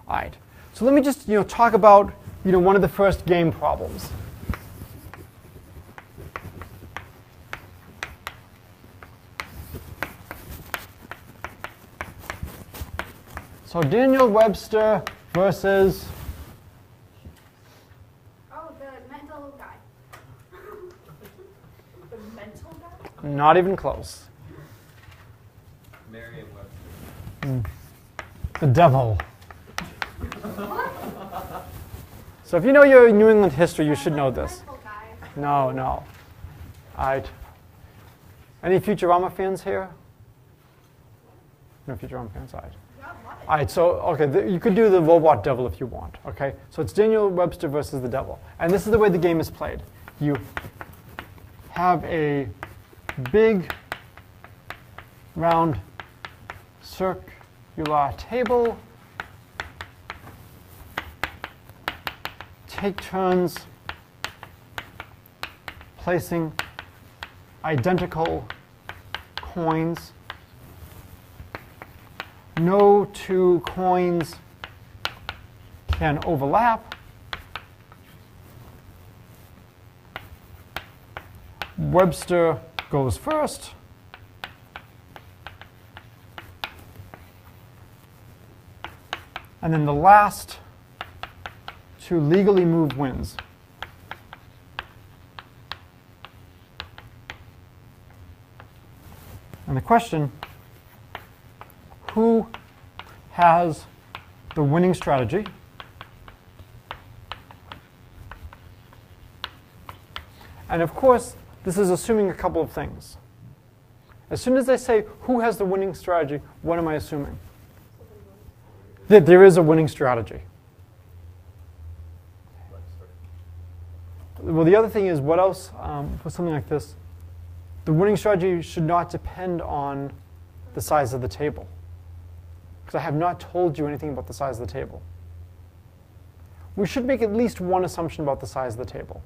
All right. So let me just talk about one of the first game problems. So Daniel Webster versus. Oh, the mental guy. The mental guy? Not even close. Merriam-Webster. The devil. So if you know your New England history, you should know this. Mental guy. No, no. All right. Any Futurama fans here? No Futurama fans? All right. All right, so, okay, you could do the robot devil if you want, okay? So it's Daniel Webster versus the devil. And this is the way the game is played. You have a big, round, circular table. Take turns placing identical coins. No two coins can overlap. Webster goes first. And then the last to legally move wins. And the question, who has the winning strategy? And of course, this is assuming a couple of things. As soon as I say who has the winning strategy, what am I assuming? That there is a winning strategy. Well, the other thing is, what else for something like this? The winning strategy should not depend on the size of the table, because I have not told you anything about the size of the table. We should make at least one assumption about the size of the table.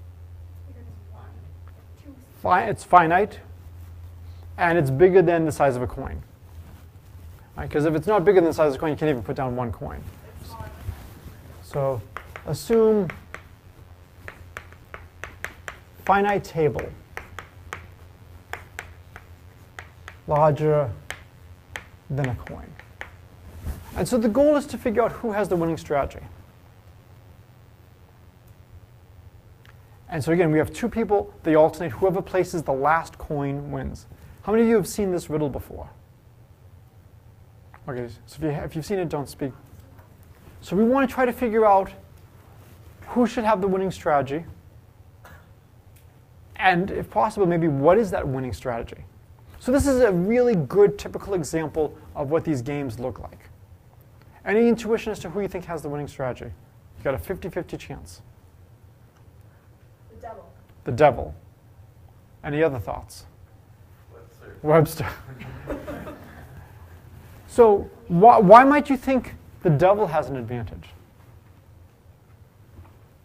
It's finite, and it's bigger than the size of a coin. Because if it's not bigger than the size of a coin, you can't even put down one coin. So assume finite table larger than a coin. And so the goal is to figure out who has the winning strategy. And so again, we have two people, they alternate. Whoever places the last coin wins. How many of you have seen this riddle before? Okay, so if you've seen it, don't speak. So we want to try to figure out who should have the winning strategy. And if possible, maybe what is that winning strategy? So this is a really good typical example of what these games look like. Any intuition as to who you think has the winning strategy? You got a 50-50 chance. The devil. The devil. Any other thoughts? Webster. Webster. So why might you think the devil has an advantage?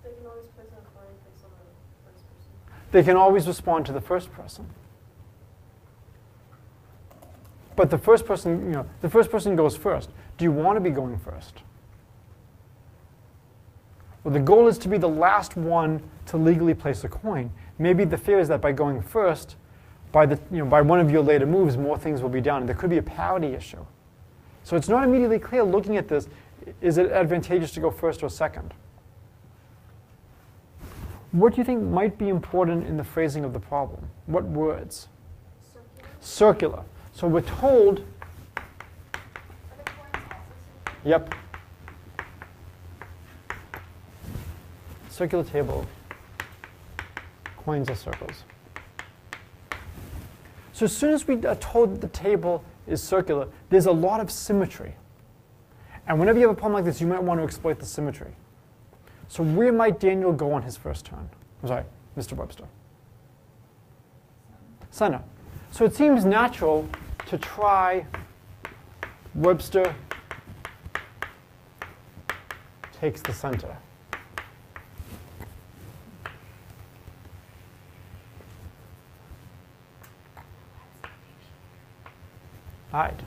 They can always place a coin based on the first person. They can always respond to the first person. But the first person goes first. Do you want to be going first? Well, the goal is to be the last one to legally place a coin. Maybe the fear is that by going first, by one of your later moves, more things will be done. And there could be a parity issue. So it's not immediately clear looking at this, is it advantageous to go first or second? What do you think might be important in the phrasing of the problem? What words? Circular. So we're told, yep, circular table, coins are circles. So as soon as we are told that the table is circular, there's a lot of symmetry. And whenever you have a problem like this, you might want to exploit the symmetry. So where might Daniel go on his first turn? I'm sorry, Mr. Webster. Center. So it seems natural to try Webster takes the center. All right.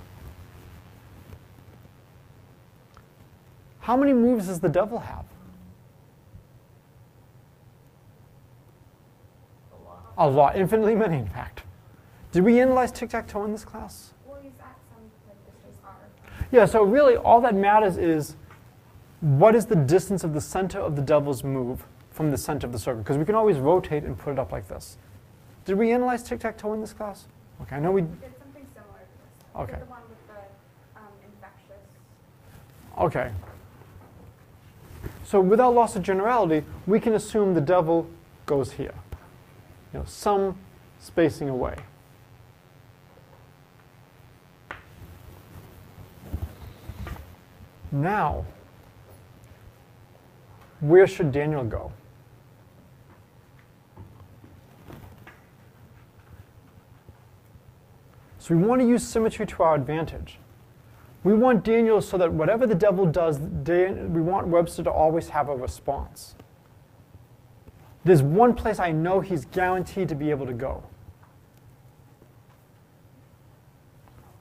How many moves does the devil have? A lot, infinitely many, in fact. Did we analyze tic-tac-toe in this class? Well, he's at some distance R. Yeah, so really all that matters is what is the distance of the center of the devil's move from the center of the circle? Because we can always rotate and put it up like this. Did we analyze tic-tac-toe in this class? Okay, I know we... We did something similar to this. Okay. We did the one with the infectious. Okay. So without loss of generality, we can assume the devil goes here. You know, some spacing away. Now, where should Daniel go? So we want to use symmetry to our advantage. We want Daniel so that whatever the devil does, we want Webster to always have a response. There's one place I know he's guaranteed to be able to go.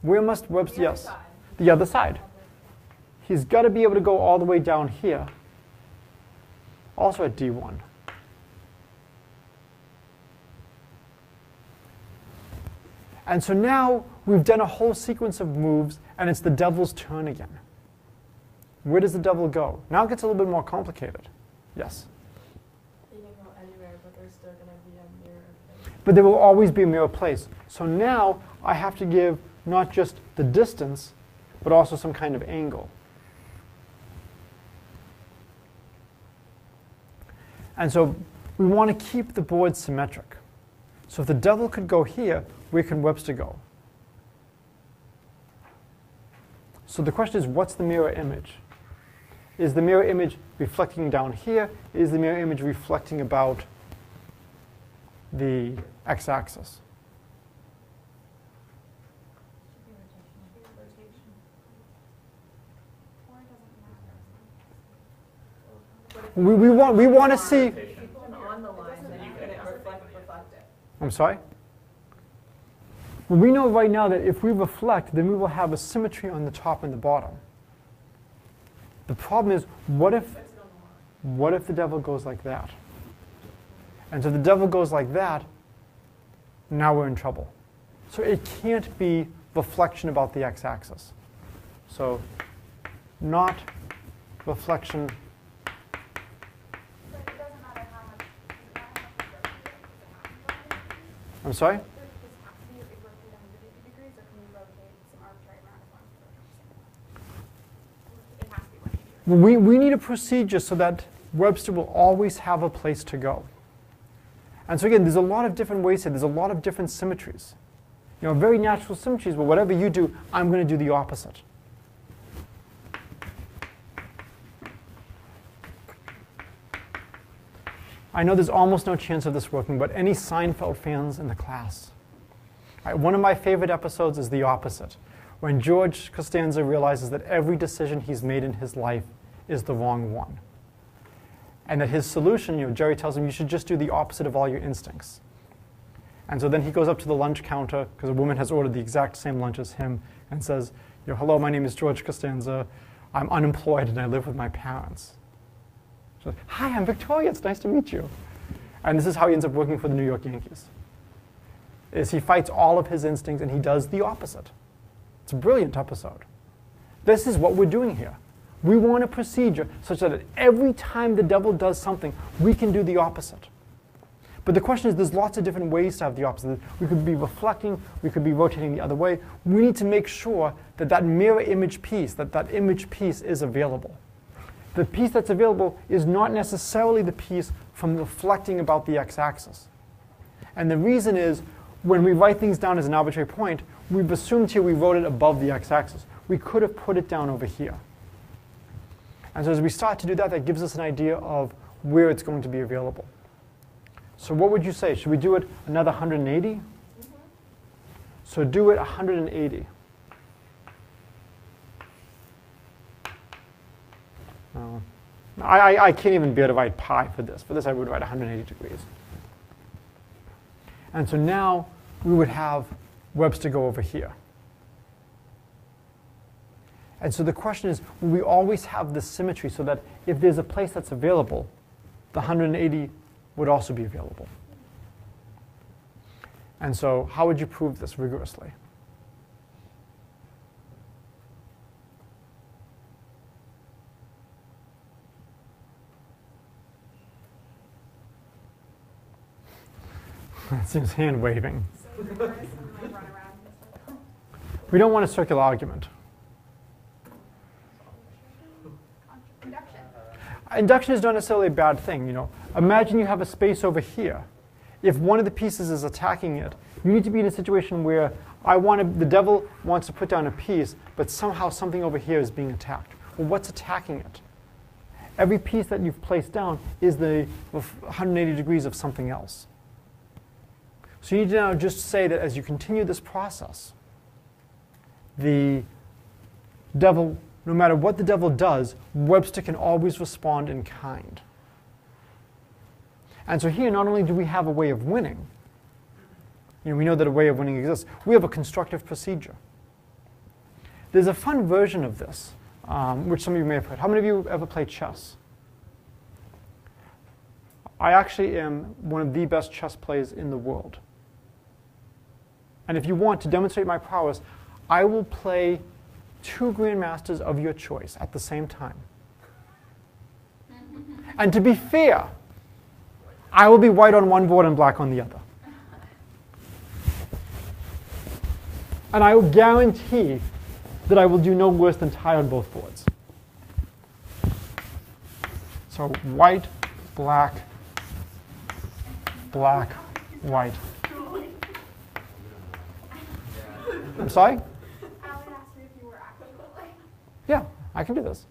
Where must Webster, yes, the other side. He's got to be able to go all the way down here, also at D1. And so now we've done a whole sequence of moves, and it's the devil's turn again. Where does the devil go? Now it gets a little bit more complicated. Yes? You can go anywhere, but there's still going to be a mirror place. But there will always be a mirror place. So now I have to give not just the distance, but also some kind of angle. And so we want to keep the board symmetric. So if the devil could go here, where can Webster go? So the question is, what's the mirror image? Is the mirror image reflecting down here? Is the mirror image reflecting about the x-axis? We want to see. On the line, then you can reflect it. I'm sorry? Well, we know right now that if we reflect, then we will have a symmetry on the top and the bottom. The problem is, what if the devil goes like that? And so the devil goes like that, now we're in trouble. So it can't be reflection about the x-axis. So not reflection. But it doesn't matter how much. I'm sorry? Does it have to be rotated 180 degrees, or can you rotate some arbitrary amount of ones? It has to be 180. We need a procedure so that Webster will always have a place to go. And so again, there's a lot of different ways here. There's a lot of different symmetries. You know, very natural symmetries, but whatever you do, I'm going to do the opposite. I know there's almost no chance of this working, but any Seinfeld fans in the class? All right, one of my favorite episodes is the opposite, when George Costanza realizes that every decision he's made in his life is the wrong one. And that his solution, you know, Jerry tells him, you should just do the opposite of all your instincts. And so then he goes up to the lunch counter, because a woman has ordered the exact same lunch as him, and says, you know, hello, my name is George Costanza. I'm unemployed and I live with my parents. She's like, hi, I'm Victoria. It's nice to meet you. And this is how he ends up working for the New York Yankees. Is he fights all of his instincts and he does the opposite. It's a brilliant episode. This is what we're doing here. We want a procedure such that every time the devil does something, we can do the opposite. But the question is, there's lots of different ways to have the opposite. We could be reflecting, we could be rotating the other way. We need to make sure that that mirror image piece, that image piece is available. The piece that's available is not necessarily the piece from reflecting about the x-axis. And the reason is, when we write things down as an arbitrary point, we've assumed here we wrote it above the x-axis. We could have put it down over here. And so as we start to do that, that gives us an idea of where it's going to be available. So what would you say? Should we do it another 180? Mm-hmm. So do it 180. I can't even bear to write pi for this. For this, I would write 180 degrees. And so now we would have Webster go over here. And so the question is, will we always have this symmetry so that if there's a place that's available, the 180 would also be available? And so how would you prove this rigorously? That seems hand waving. So reverse and like run around in a circle. We don't want a circular argument. Induction. Induction is not necessarily a bad thing. You know, imagine you have a space over here. If one of the pieces is attacking it, you need to be in a situation where the devil wants to put down a piece, but somehow something over here is being attacked. Well, what's attacking it? Every piece that you've placed down is the 180 degrees of something else. So you need to now just say that as you continue this process, the devil, no matter what the devil does, Webster can always respond in kind. And so here, not only do we have a way of winning, you know, we know that a way of winning exists, we have a constructive procedure. There's a fun version of this, which some of you may have heard. How many of you ever played chess? I actually am one of the best chess players in the world. And if you want to demonstrate my prowess, I will play 2 Grandmasters of your choice at the same time. And to be fair, I will be white on one board and black on the other. And I will guarantee that I will do no worse than tie on both boards. So white, black, black, white. I'm sorry? I would ask you if you were actually. Yeah, I can do this.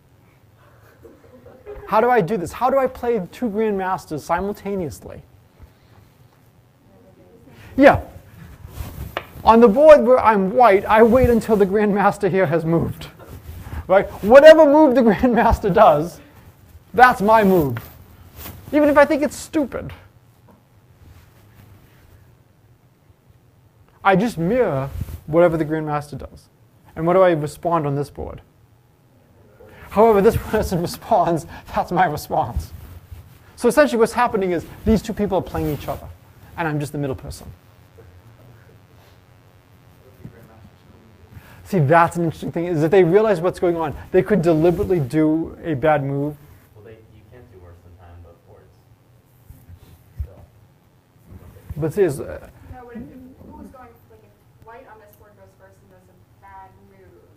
How do I do this? How do I play 2 Grandmasters simultaneously? Yeah. On the board where I'm white, I wait until the Grandmaster here has moved. Right? Whatever move the Grandmaster does, that's my move. Even if I think it's stupid. I just mirror whatever the Grandmaster does. And what do I respond on this board? However this person responds, that's my response. So essentially what's happening is these 2 people are playing each other, and I'm just the middle person. See, that's an interesting thing, is that they realize what's going on. They could deliberately do a bad move. Well, you can't do worse than time both boards. So. But see, No, but if who's going, like if white on this board goes first and does a bad move.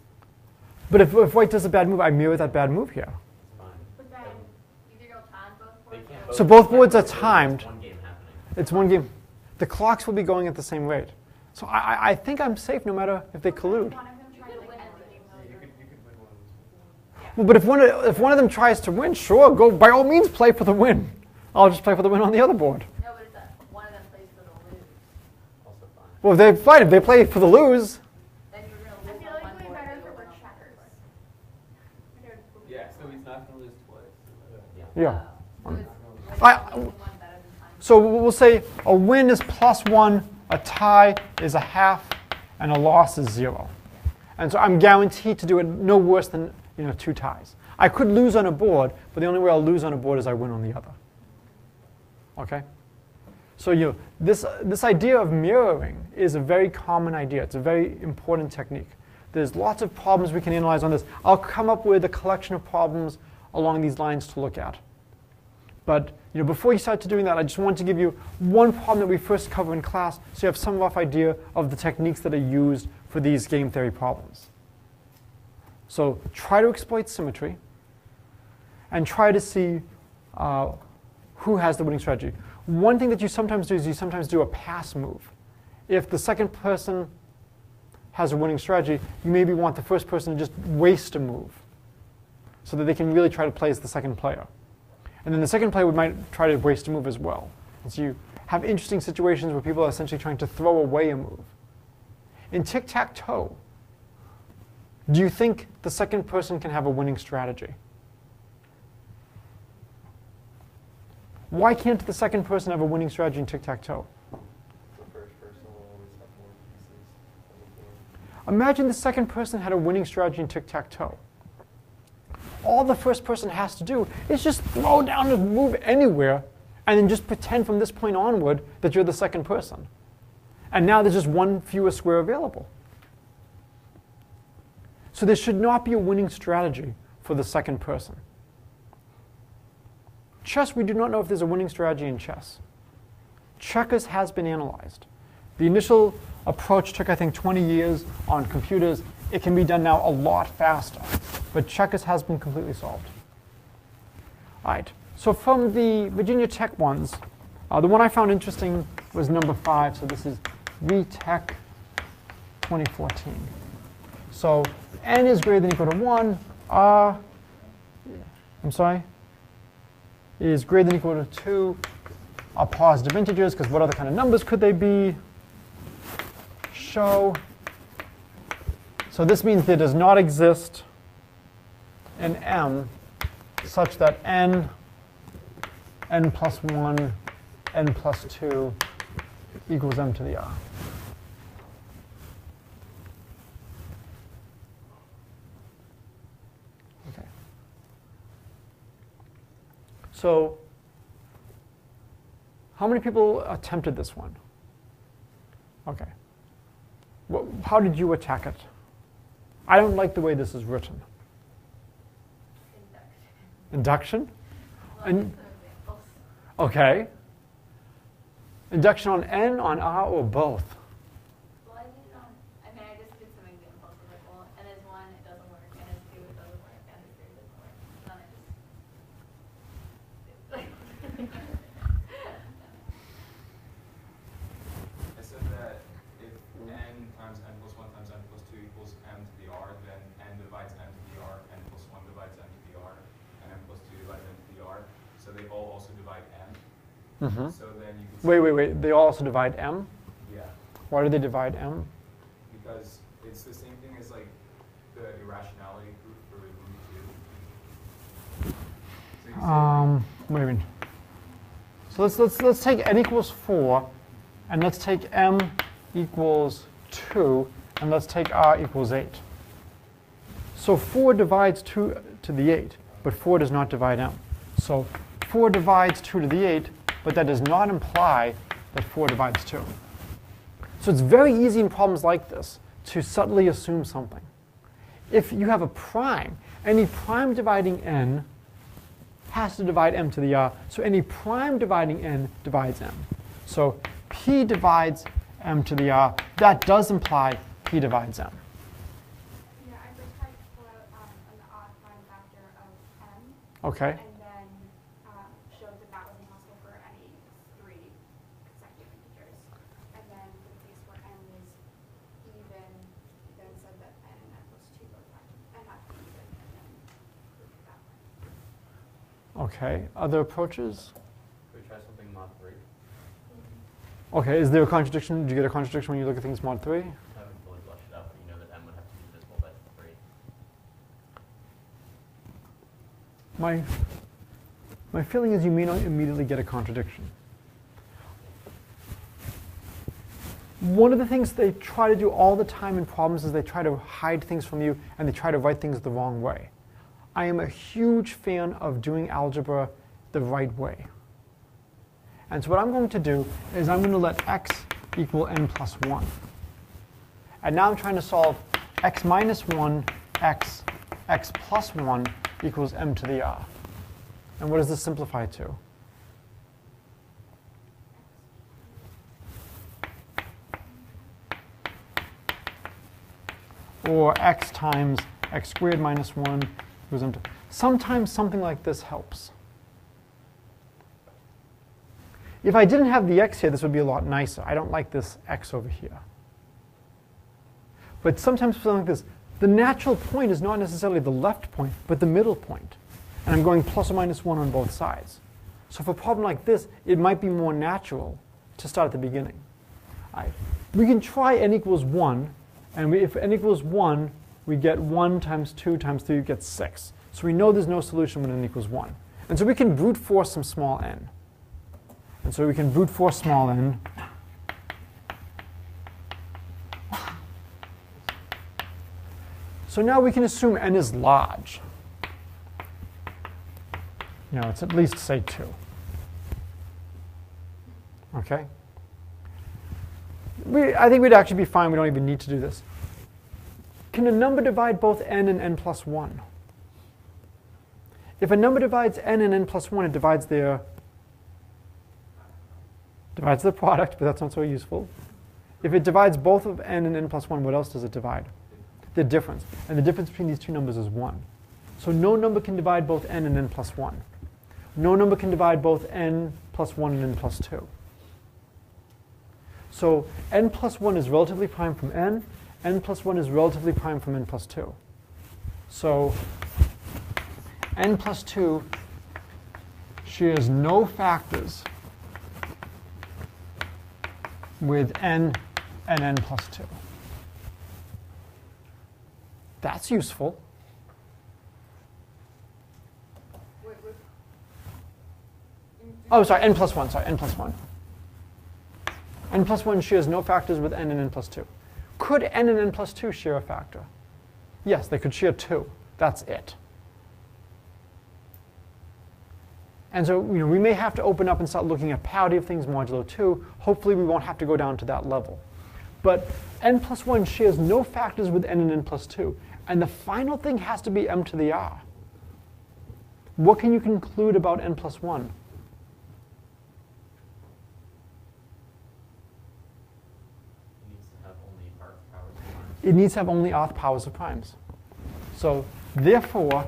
but if white does a bad move, I mirror that bad move here. It's fine. But then either go time both They boards. can't So both boards are It's timed. one game happening. It's one game. The clocks will be going at the same rate. So I think I'm safe no matter if they collude. One of them tried to like end the game. You could win one of these. Well, but if one of them tries to win, sure, go by all means play for the win. I'll just play for the win on the other board. No, but it's one of them plays for the lose. Also fine. Well, if they play for the lose, Then you're I gonna lose feel on like one it would be board. better and if it win were on checkers. Yeah, so he's not going to lose twice. yeah. So it's I- one better than time. So we'll say a win is +1, a tie is a half, and a loss is 0. And so I'm guaranteed to do it no worse than 2 ties. I could lose on a board, but the only way I'll lose on a board is I win on the other. Okay? So this idea of mirroring is a very common idea. It's a very important technique. There's lots of problems we can analyze on this. I'll come up with a collection of problems along these lines to look at. But before you start to doing that, I just want to give you one problem that we first cover in class so you have some rough idea of the techniques that are used for these game theory problems. So try to exploit symmetry and try to see who has the winning strategy. One thing that you sometimes do is you sometimes do a pass move. If the second person has a winning strategy, you maybe want the first person to just waste a move so that they can really try to play as the second player. And then the second player might try to waste a move as well. And so you have interesting situations where people are essentially trying to throw away a move. In tic-tac-toe, do you think the second person can have a winning strategy? Why can't the second person have a winning strategy in tic-tac-toe? The first person will always have more pieces on the board. Imagine the second person had a winning strategy in tic-tac-toe. All the first person has to do is just throw down a move anywhere and then just pretend from this point onward that you're the second person. And now there's just one fewer square available. So there should not be a winning strategy for the second person. Chess, we do not know if there's a winning strategy in chess. Checkers has been analyzed. The initial approach took, I think, 20 years on computers. It can be done now a lot faster. But checkers has been completely solved. All right. So from the Virginia Tech ones, the one I found interesting was number 5. So this is VTech 2014. So n is greater than or equal to 1. R, I'm sorry, is greater than or equal to 2. Are positive integers, because what other kind of numbers could they be? Show. So this means there does not exist an m such that n plus 1, n plus 2 equals m to the r. Okay. So how many people attempted this one? Okay. Well, how did you attack it? I don't like the way this is written. Induction? Okay. Induction on n, on r, or both? Well, I just did some examples of like, well, n is 1, it doesn't work, n is 2, it doesn't work, n is 3, it doesn't work. Then I said that if n times n plus 1 times n plus 2 equals m to the r, then n divides m to the r, n plus 1 divides m to the r, and n plus 2 divides m to the r. So they all also divide m. Mm-hmm. So then you can Wait. They all also divide m? Yeah. Why do they divide m? Because it's the same thing as like the irrationality proof for root 2. So you say Wait a minute. So let's take n equals 4, and let's take m equals 2, and let's take r equals 8. So 4 divides 2 to the 8, but 4 does not divide m. So 4 divides 2 to the 8, but that does not imply that 4 divides 2. So it's very easy in problems like this to subtly assume something. If you have a prime, any prime dividing n has to divide m to the r. So any prime dividing n divides m. So p divides m to the r. That does imply p divides m. Yeah, I just tried to pull out an odd prime factor of m. Okay. And then showed that that was impossible for any 3 consecutive integers. And then for the case where n is even, then said that n and n plus 2 both have to be even, and then proved it that way. Okay. Other approaches? Could we try something mod 3? Okay. Is there a contradiction? Do you get a contradiction when you look at things mod 3? I haven't fully fleshed it out, but you know that m would have to be divisible by 3. My feeling is you may not immediately get a contradiction. One of the things they try to do all the time in problems is they try to hide things from you and they try to write things the wrong way. I am a huge fan of doing algebra the right way. And so what I'm going to do is I'm going to let x equal n plus 1. And now I'm trying to solve x minus 1, x plus 1 equals m to the r. And what does this simplify to? Or x times x squared minus 1 equals m to. Sometimes something like this helps. If I didn't have the x here, this would be a lot nicer. I don't like this x over here. But sometimes for something like this, the natural point is not necessarily the left point, but the middle point. And I'm going plus or minus 1 on both sides. So for a problem like this, it might be more natural to start at the beginning. We can try n equals 1. And if n equals 1, we get 1 times 2 times 3, we get 6. So we know there's no solution when n equals 1. And so we can brute force some small n. And so we can brute force small n. So now we can assume n is large. It's at least, say, 2. Okay? I think we'd actually be fine. We don't even need to do this. Can a number divide both n and n plus 1? If a number divides n and n plus 1, it divides the product, but that's not so useful. If it divides both of n and n plus 1, what else does it divide? The difference. And the difference between these two numbers is 1. So no number can divide both n and n plus 1. No number can divide both n plus 1 and n plus 2. So n plus 1 is relatively prime from n plus 1 is relatively prime from n plus 2. So n plus 2 shares no factors with n and n plus 2. That's useful. Oh, sorry, n plus 1. Sorry, n plus 1. N plus 1 shares no factors with n and n plus 2. Could n and n plus 2 share a factor? Yes, they could share 2. That's it. And so we may have to open up and start looking at parity of things modulo 2. Hopefully we won't have to go down to that level. But n plus 1 shares no factors with n and n plus 2. And the final thing has to be m to the r. What can you conclude about n plus 1? It needs to have only rth powers of primes. So therefore,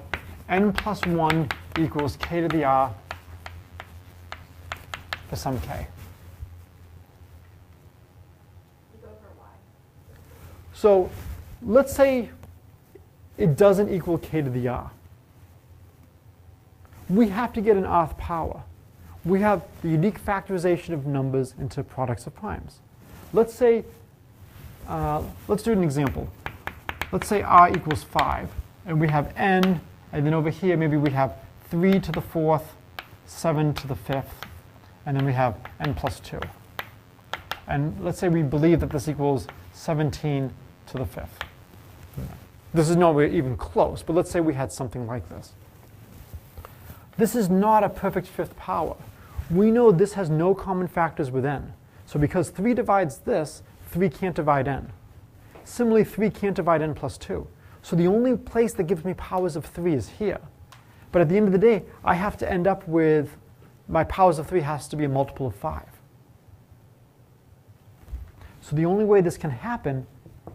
n plus 1 equals k to the r for some k. So let's say it doesn't equal k to the r. We have to get an rth power. We have the unique factorization of numbers into products of primes. Let's say, let's do an example. Let's say r equals 5, and we have n, and then over here maybe we have 3 to the 4th, 7 to the 5th, and then we have n plus 2. And let's say we believe that this equals 17 to the 5th. This is nowhere even close, but let's say we had something like this. This is not a perfect fifth power. We know this has no common factors with n. So because 3 divides this, 3 can't divide n. Similarly, 3 can't divide n plus 2. So the only place that gives me powers of 3 is here. But at the end of the day, I have to end up with my powers of 3 has to be a multiple of 5. So the only way this can happen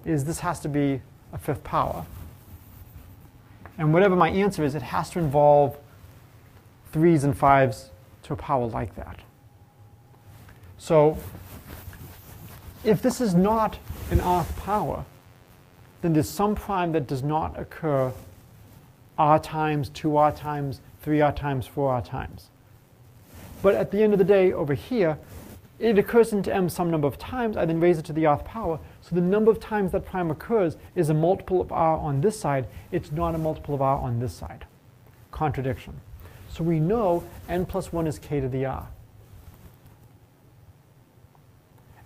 is this has to be a fifth power. And whatever my answer is, it has to involve 3s and 5s to a power like that. So if this is not an rth power, then there's some prime that does not occur r times, 2r times, 3r times, 4r times. But at the end of the day, over here, it occurs into m some number of times. I then raise it to the rth power. So the number of times that prime occurs is a multiple of r on this side. It's not a multiple of r on this side. Contradiction. So we know n plus 1 is k to the r.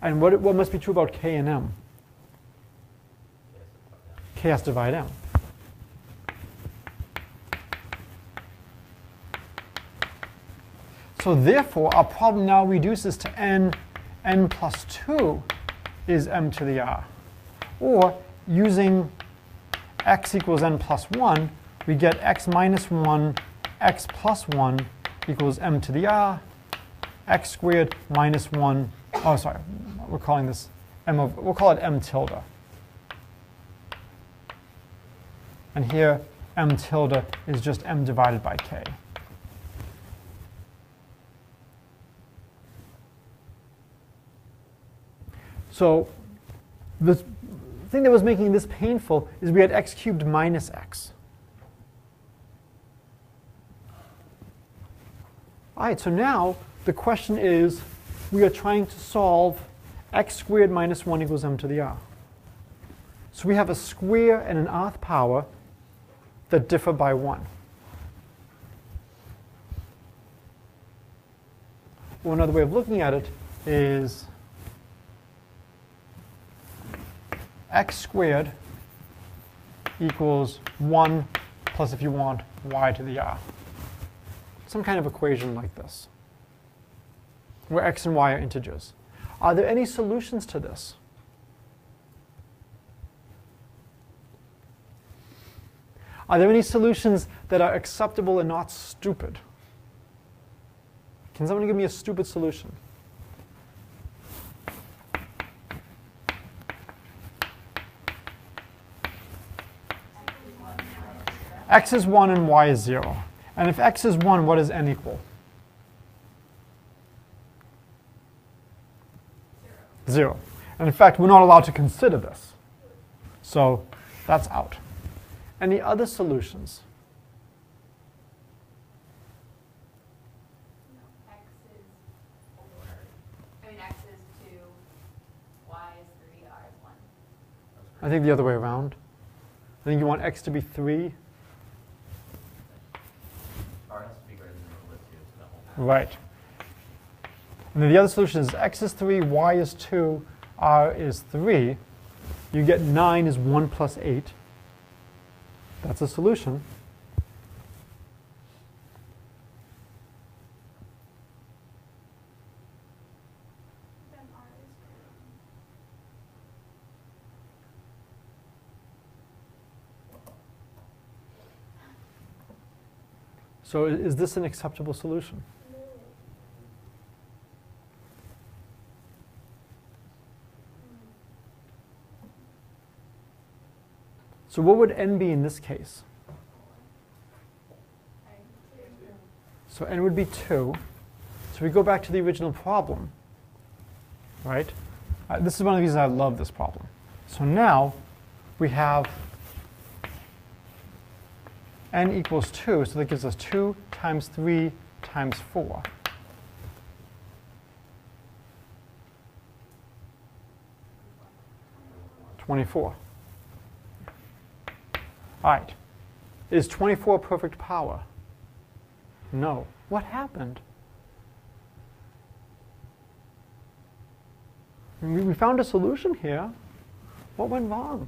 And what must be true about k and m? K has to divide m. So therefore, our problem now reduces to n plus 2 is m to the r. Or using x equals n plus 1, we get x minus 1, x plus 1 equals m to the r, x squared minus 1. Oh, sorry, we're calling this we'll call it m tilde. And here, m tilde is just m divided by k. So the thing that was making this painful is we had x cubed minus x. All right, so now the question is, we are trying to solve x squared minus 1 equals m to the r. So we have a square and an rth power that differ by 1. Or another way of looking at it is x squared equals 1 plus, if you want, y to the r. Some kind of equation like this, where x and y are integers. Are there any solutions to this? Are there any solutions that are acceptable and not stupid? Can someone give me a stupid solution? X is 1 and y is 0. And if x is 1, what does n equal? 0. And in fact, we're not allowed to consider this. So that's out. Any other solutions? No, x is 4. I mean, x is 2, y is 3, r is 1. I think the other way around. I think you want x to be 3. R has to be greater than or equal to the whole. Right. And then the other solution is x is 3, y is 2, r is 3. You get 9 is 1 plus 8. That's a solution. Then R is greater. So is this an acceptable solution? So what would n be in this case? So n would be 2. So we go back to the original problem, right? This is one of the reasons I love this problem. So now we have n equals 2, so that gives us 2 times 3 times 4. (24). All right. Is 24 perfect power? No. What happened? We found a solution here. What went wrong?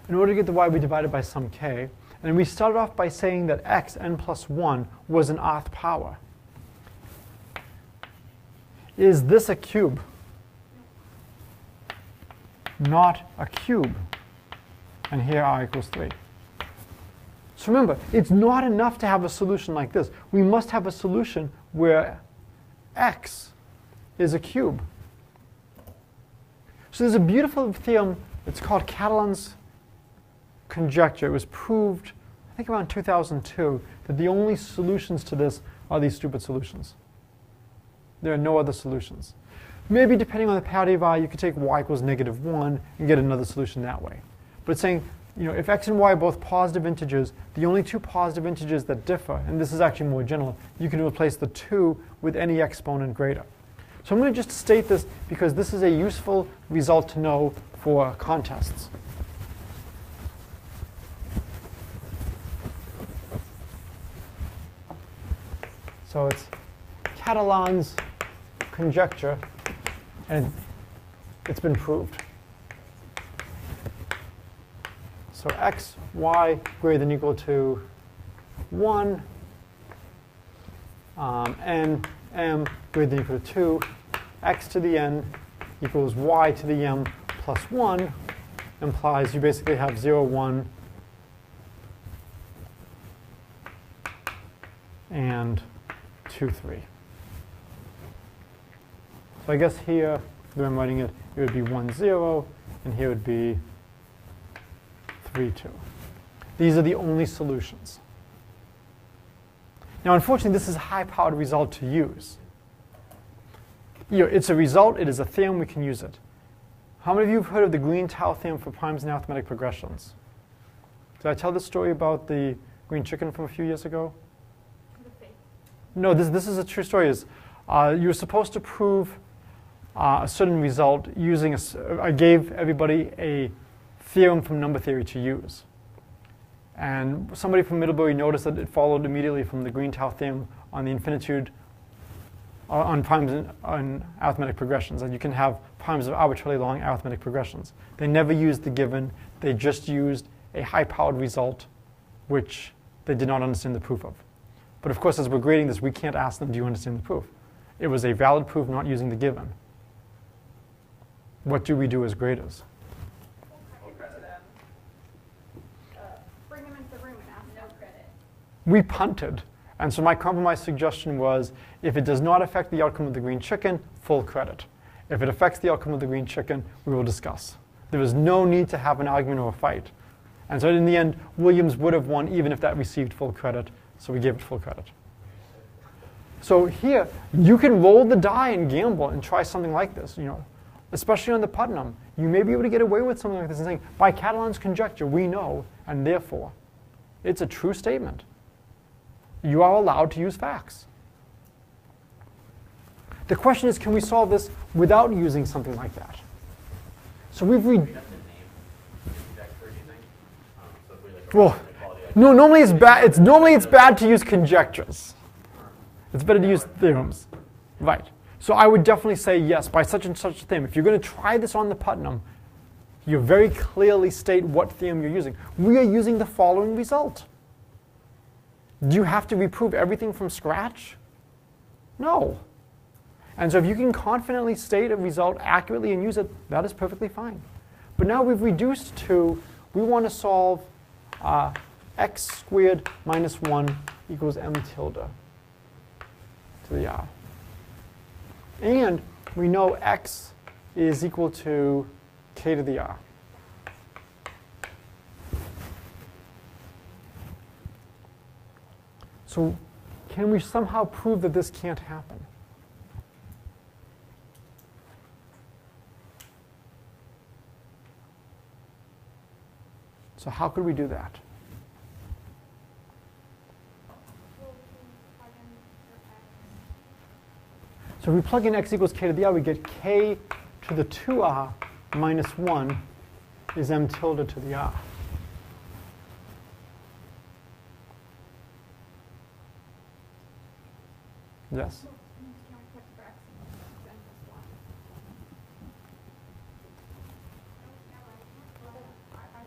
In order to get the y, we divided by some k. And we started off by saying that x, n plus 1, was an oth power. Is this a cube? Not a cube. And here r equals 3. So remember, it's not enough to have a solution like this. We must have a solution where x is a cube. So there's a beautiful theorem. It's called Catalans Conjecture. It was proved, I think around 2002, that the only solutions to this are these stupid solutions. There are no other solutions. Maybe depending on the parity of I, you could take y equals -1 and get another solution that way. But it's saying, if x and y are both positive integers, the only two positive integers that differ, and this is actually more general, you can replace the 2 with any exponent greater. So I'm going to just state this because this is a useful result to know for contests. So it's Catalans Conjecture, and it's been proved. So x, y greater than or equal to 1, n, m greater than or equal to 2, x to the n equals y to the m plus 1 implies you basically have 0, 1, and 2, 3. So I guess here, the way I'm writing it, it would be 1, 0, and here would be 3, 2. These are the only solutions. Now, unfortunately, this is a high-powered result to use. It's a result. It is a theorem. We can use it. How many of you have heard of the Green-Tau theorem for primes and arithmetic progressions? Did I tell this story about the green chicken from a few years ago? No, this is a true story. You're supposed to prove a certain result using I gave everybody a theorem from number theory to use. And somebody from Middlebury noticed that it followed immediately from the Green-Tau theorem on the infinitude on primes on arithmetic progressions, and you can have primes of arbitrarily long arithmetic progressions. They never used the given. They just used a high-powered result, which they did not understand the proof of. But of course, as we're grading this, we can't ask them, do you understand the proof? It was a valid proof not using the given. What do we do as graders? Bring them into the room and ask No credit. We punted. And so my compromise suggestion was, if it does not affect the outcome of the green chicken, full credit. If it affects the outcome of the green chicken, we will discuss. There was no need to have an argument or a fight. And so in the end, Williams would have won even if that received full credit. So we gave it full credit. So here, you can roll the die and gamble and try something like this. Especially on the Putnam, you may be able to get away with something like this and saying, by Catalans Conjecture, we know, and therefore, it's a true statement. You are allowed to use facts. The question is, can we solve this without using something like that? So we've We have to name the conjecture, do you think? So if we like well, inequality, no, normally it's bad. Normally it's bad to use conjectures. It's better to use theorems, right? So I would definitely say yes, by such and such a theorem. If you're going to try this on the Putnam, you very clearly state what theorem you're using. We are using the following result. Do you have to reprove everything from scratch? No. And so if you can confidently state a result accurately and use it, that is perfectly fine. But now we've reduced to, we want to solve x squared minus 1 equals m tilde to the r. And we know x is equal to k to the r. So can we somehow prove that this can't happen? So how could we do that? So if we plug in x equals k to the r, we get k to the 2r minus 1 is m tilde to the r. Yes? Are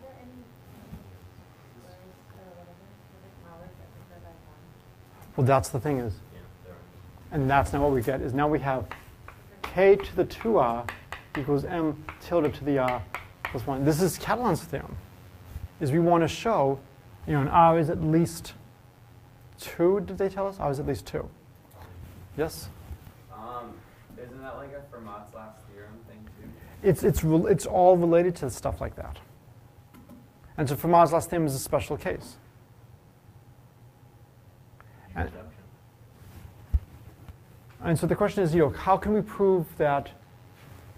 there any squares or whatever with the powers that differ by 1? Well, that's the thing is, yeah, there are. and that's now what we get, is now we have k to the 2r equals m tilde to the r plus 1. This is Catalans' theorem, is we want to show, an r is at least 2, did they tell us? R is at least 2. Yes? Isn't that like a Fermat's last theorem thing too? It's all related to stuff like that. And so Fermat's last theorem is a special case. And, Reduction. and so the question is, how can we prove that,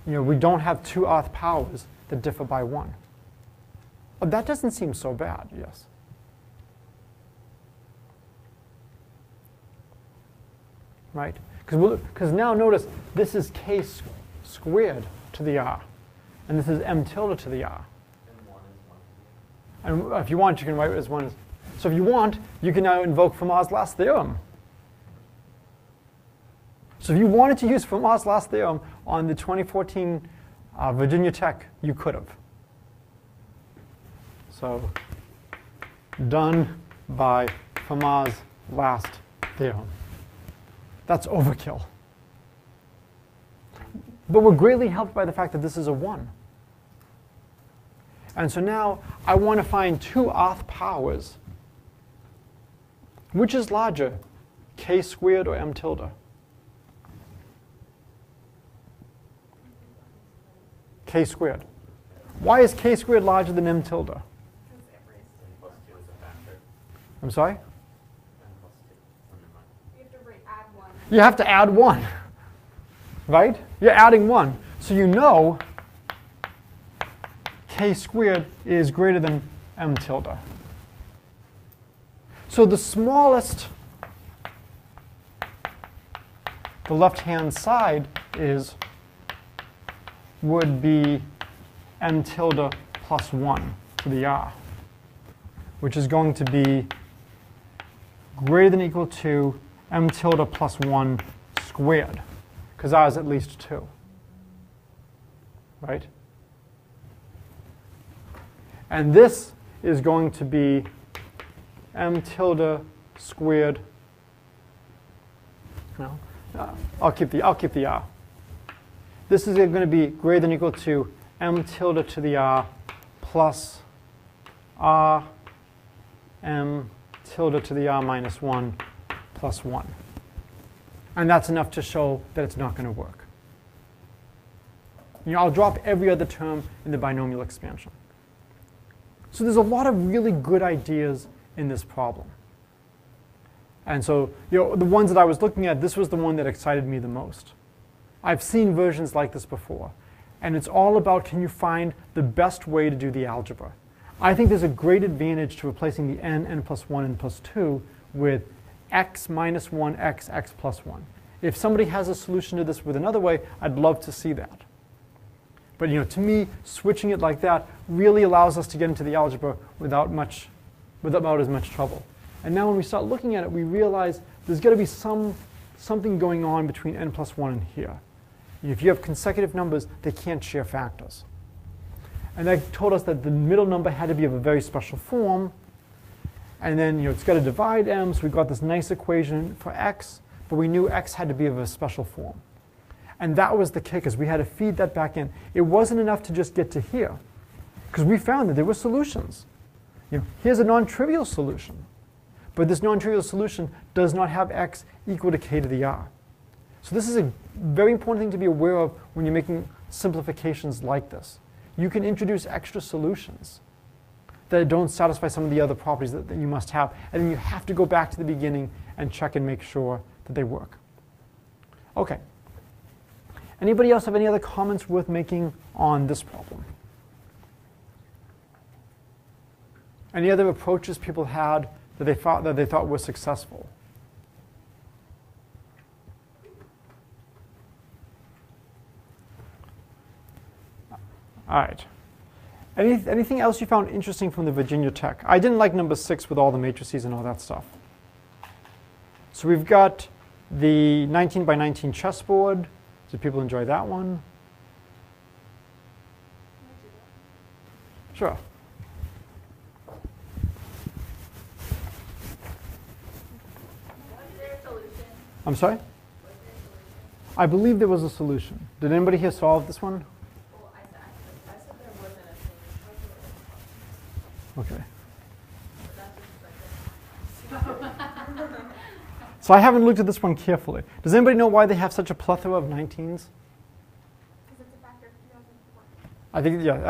we don't have two rth powers that differ by 1? Well, that doesn't seem so bad, yes. Right? Because now notice, this is k squared to the r, and this is m tilde to the r. And 1 is 1. And if you want, you can write it as 1 as. So if you want, you can now invoke Fermat's last theorem. So if you wanted to use Fermat's last theorem on the 2014 Virginia Tech, you could have. So done by Fermat's last theorem. That's overkill. But we're greatly helped by the fact that this is a 1. And so now I want to find two rth powers. Which is larger, k squared or m tilde? K squared. Why is k squared larger than m tilde? N plus 2 is a factor. I'm sorry? N plus 2. Never mind. You have to add 1. You have to add 1, right? You're adding 1. So you know k squared is greater than m tilde. So the smallest, the left-hand side would be m tilde plus 1 to the r, which is going to be greater than or equal to m tilde plus 1 squared. squared, because r is at least 2. Right? And this is going to be m tilde squared. No, I'll keep the r. This is going to be greater than or equal to m tilde to the r plus r m tilde to the r minus 1 plus 1. And that's enough to show that it's not going to work. I'll drop every other term in the binomial expansion. So there's a lot of really good ideas in this problem. And so the ones that I was looking at, this was the one that excited me the most. I've seen versions like this before. And it's all about, can you find the best way to do the algebra? I think there's a great advantage to replacing the n plus 1, n plus 2 with x minus 1, x plus 1. If somebody has a solution to this with another way, I'd love to see that. But to me, switching it like that really allows us to get into the algebra without as much trouble. And now when we start looking at it, we realize there's got to be something going on between n plus 1 and here. If you have consecutive numbers, they can't share factors. And that told us that the middle number had to be of a very special form. And then it's got to divide m, so we got this nice equation for x, but we knew x had to be of a special form. And that was the kick, is we had to feed that back in. It wasn't enough to just get to here, because we found that there were solutions. Here's a non-trivial solution. But this non-trivial solution does not have x equal to k to the r. So this is a very important thing to be aware of when you're making simplifications like this. You can introduce extra solutions that don't satisfy some of the other properties that you must have. And then you have to go back to the beginning and check and make sure that they work. OK. Anybody else have any other comments worth making on this problem? Any other approaches people had that they thought were successful? All right. Anything else you found interesting from the Virginia Tech? I didn't like number 6 with all the matrices and all that stuff. So we've got the 19 by 19 chessboard. Did people enjoy that one? Sure. Was there a solution? I'm sorry? Was there a solution? I believe there was a solution. Did anybody here solve this one? Well, I said there wasn't a solution. Okay. But that's just like So I haven't looked at this one carefully. Does anybody know why they have such a plethora of 19s? Because it's a factor of 2004. I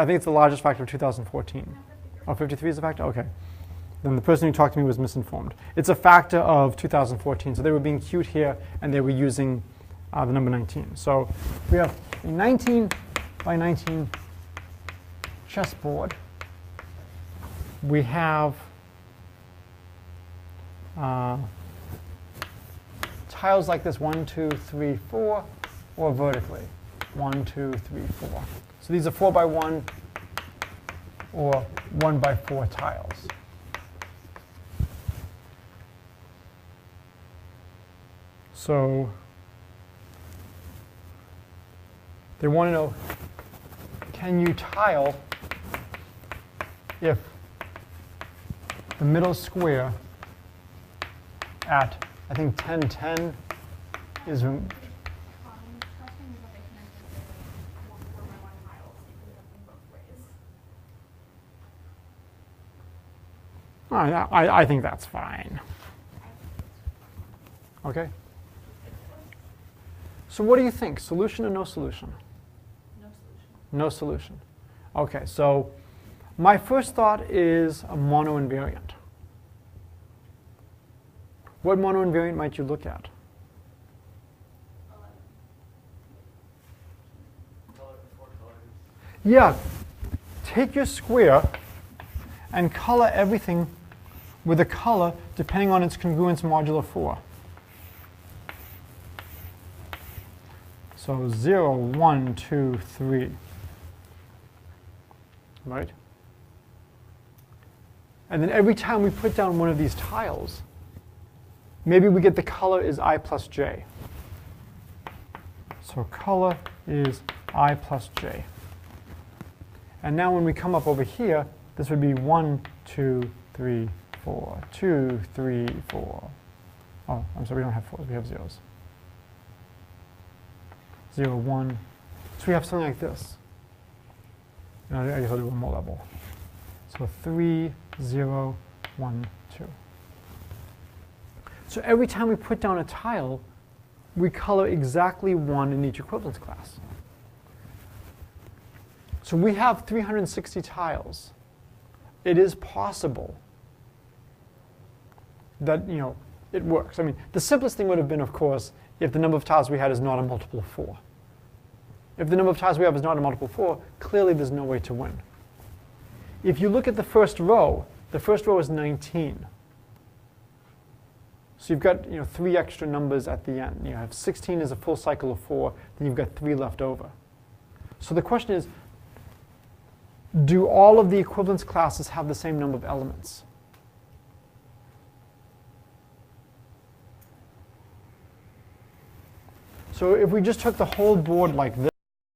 think it's the largest factor of 2014. Oh, 53 is a factor? OK. Then the person who talked to me was misinformed. It's a factor of 2014. So they were being cute here, and they were using the number 19. So we have a 19 by 19 chessboard. We have tiles like this, 1, 2, 3, 4, or vertically, 1, 2, 3, 4. So these are 4 by 1 or 1 by 4 tiles. So they want to know, can you tile if the middle square at, I think, 10, 10 is removed? Trusting is that they connected the 4 by 1 tiles, so you can do them both ways. I think that's fine. OK? So what do you think? Solution or no solution? no solution. No solution. OK, so my first thought is a monoinvariant. What monoinvariant might you look at? 4 colors. Yeah, take your square and color everything with a color depending on its congruence modulo 4. So 0, 1, 2, 3. Right? And then every time we put down one of these tiles, maybe we get the color is I plus j. So color is I plus j. And now when we come up over here, this would be 1, 2, 3, 4, 2, 3, 4. Oh, I'm sorry, we don't have 4s, we have zeros. 0, 1. So we have something like this. And I guess I'll do one more level. So 3, 0, 1, 2. So every time we put down a tile, we color exactly 1 in each equivalence class. So we have 360 tiles. It is possible that, it works. I mean, the simplest thing would have been, of course, if the number of tiles we had is not a multiple of 4. If the number of tiles we have is not a multiple of 4, clearly there's no way to win. If you look at the first row is 19. So you've got 3 extra numbers at the end. You have 16 is a full cycle of 4, then you've got 3 left over. So the question is, do all of the equivalence classes have the same number of elements? So if we just took the whole board like this,